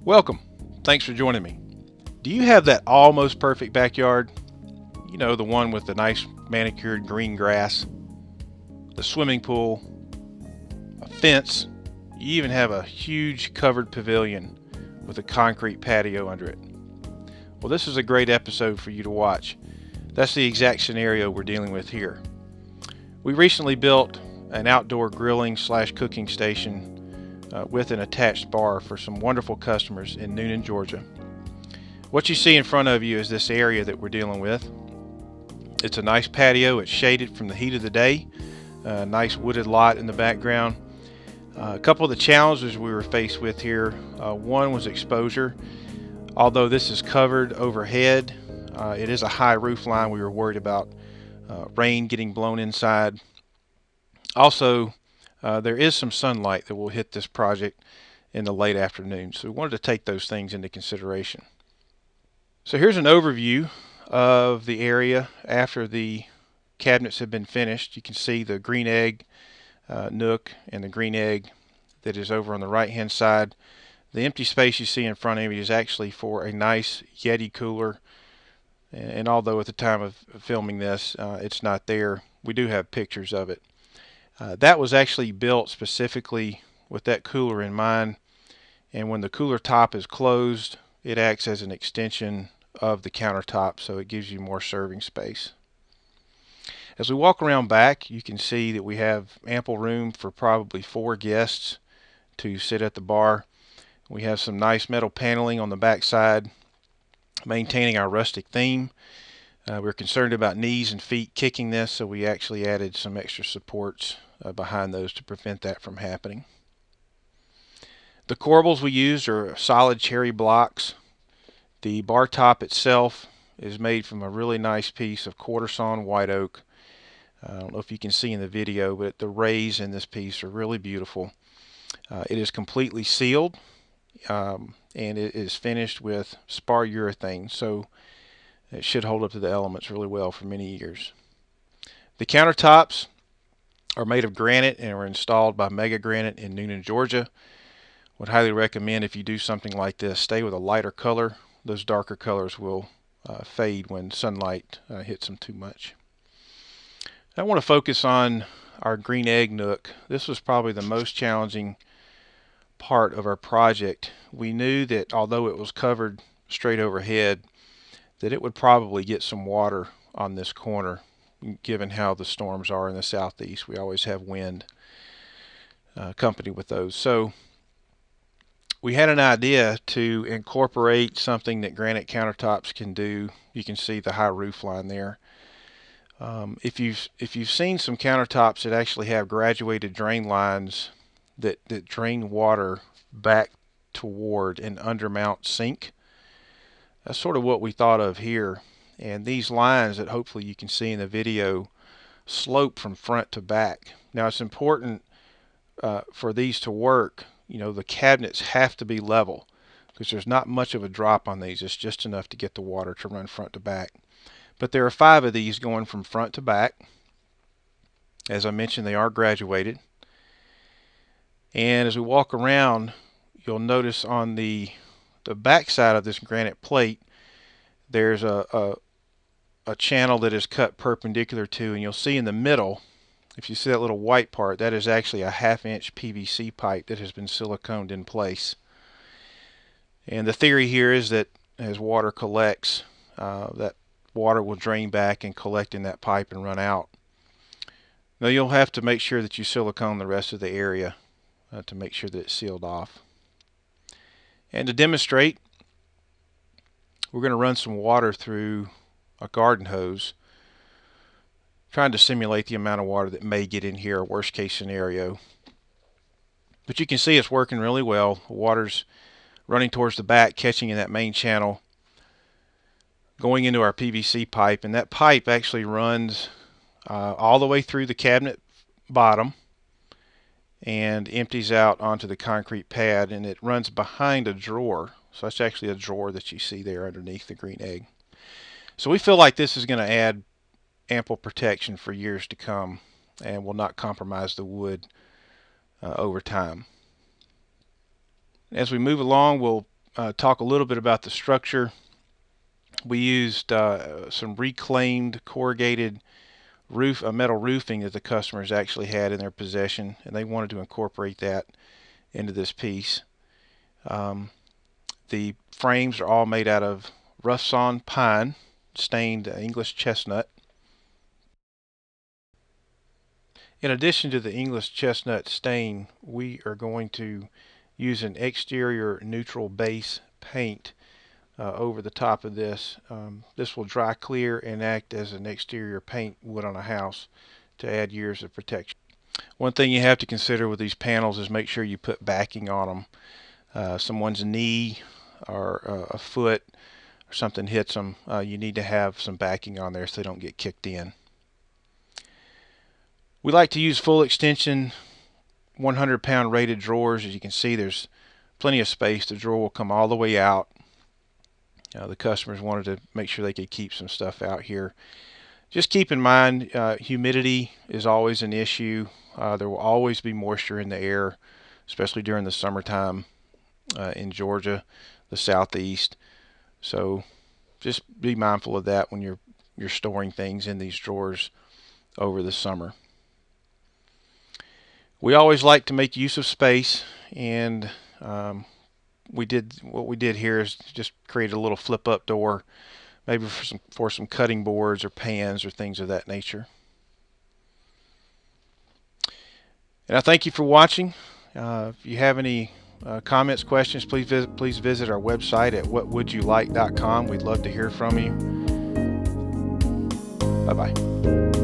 Welcome. Thanks for joining me. Do you have that almost perfect backyard? You know, the one with the nice manicured green grass, the swimming pool, a fence. You even have a huge covered pavilion with a concrete patio under it. Well, this is a great episode for you to watch. That's the exact scenario we're dealing with here. We recently built an outdoor grilling / cooking station with an attached bar for some wonderful customers in Newnan, Georgia. What you see in front of you is this area that we're dealing with. It's a nice patio. It's shaded from the heat of the day. A nice wooded lot in the background. A couple of the challenges we were faced with here. One was exposure. Although this is covered overhead, it is a high roof line. We were worried about rain getting blown inside. Also, there is some sunlight that will hit this project in the late afternoon, so we wanted to take those things into consideration. So here's an overview of the area after the cabinets have been finished. You can see the green egg nook and the green egg that is over on the right hand side. The empty space you see in front of you is actually for a nice Yeti cooler, and although at the time of filming this it's not there, we do have pictures of it. That was actually built specifically with that cooler in mind, and when the cooler top is closed, it acts as an extension of the countertop, so it gives you more serving space. As we walk around back, you can see that we have ample room for probably 4 guests to sit at the bar. We have some nice metal paneling on the back side, maintaining our rustic theme. We're concerned about knees and feet kicking this, so we actually added some extra supports behind those to prevent that from happening. The corbels we used are solid cherry blocks. The bar top itself is made from a really nice piece of quarter sawn white oak. I don't know if you can see in the video, but the rays in this piece are really beautiful. It is completely sealed, and it is finished with spar urethane, so it should hold up to the elements really well for many years. The countertops are made of granite and were installed by Mega Granite in Newnan, Georgia. Would highly recommend, if you do something like this, stay with a lighter color. Those darker colors will fade when sunlight hits them too much. I want to focus on our green egg nook. This was probably the most challenging part of our project. We knew that although it was covered straight overhead, that it would probably get some water on this corner, given how the storms are in the southeast. We always have wind accompanied with those. So we had an idea to incorporate something that granite countertops can do. You can see the high roof line there. If you've seen some countertops that actually have graduated drain lines that drain water back toward an undermount sink, that's sort of what we thought of here. And these lines that hopefully you can see in the video slope from front to back. Now it's important for these to work. You know, the cabinets have to be level because there's not much of a drop on these. It's just enough to get the water to run front to back. But there are 5 of these going from front to back. As I mentioned, they are graduated. And as we walk around, you'll notice on the back side of this granite plate, there's a channel that is cut perpendicular to, and you'll see in the middle, if you see that little white part, that is actually a 1/2 inch PVC pipe that has been siliconed in place. And the theory here is that as water collects, that water will drain back and collect in that pipe and run out. Now you'll have to make sure that you silicone the rest of the area to make sure that it's sealed off. And to demonstrate, we're going to run some water through a garden hose, trying to simulate the amount of water that may get in here, a worst case scenario. But you can see it's working really well. The water's running towards the back, catching in that main channel, going into our PVC pipe, and that pipe actually runs all the way through the cabinet bottom and empties out onto the concrete pad, and it runs behind a drawer. So that's actually a drawer that you see there underneath the green egg. So we feel like this is going to add ample protection for years to come and will not compromise the wood over time. As we move along, we'll talk a little bit about the structure. We used some reclaimed corrugated metal roofing that the customers actually had in their possession, and they wanted to incorporate that into this piece. The frames are all made out of rough sawn pine, stained English chestnut. In addition to the English chestnut stain, we are going to use an exterior neutral base paint over the top of this. This will dry clear and act as an exterior paint would on a house to add years of protection. One thing you have to consider with these panels is make sure you put backing on them. Someone's knee or a foot or something hits them, you need to have some backing on there so they don't get kicked in. We like to use full extension 100-pound rated drawers. As you can see, there's plenty of space. The drawer will come all the way out. The customers wanted to make sure they could keep some stuff out here. Just keep in mind, humidity is always an issue. There will always be moisture in the air, especially during the summertime in Georgia, the southeast. So just be mindful of that when you're storing things in these drawers over the summer. We always like to make use of space, and what we did here is just create a little flip-up door, maybe for some cutting boards or pans or things of that nature. And I thank you for watching. If you have any comments, questions, please visit our website at whatwouldyoulike.com. We'd love to hear from you. Bye-bye.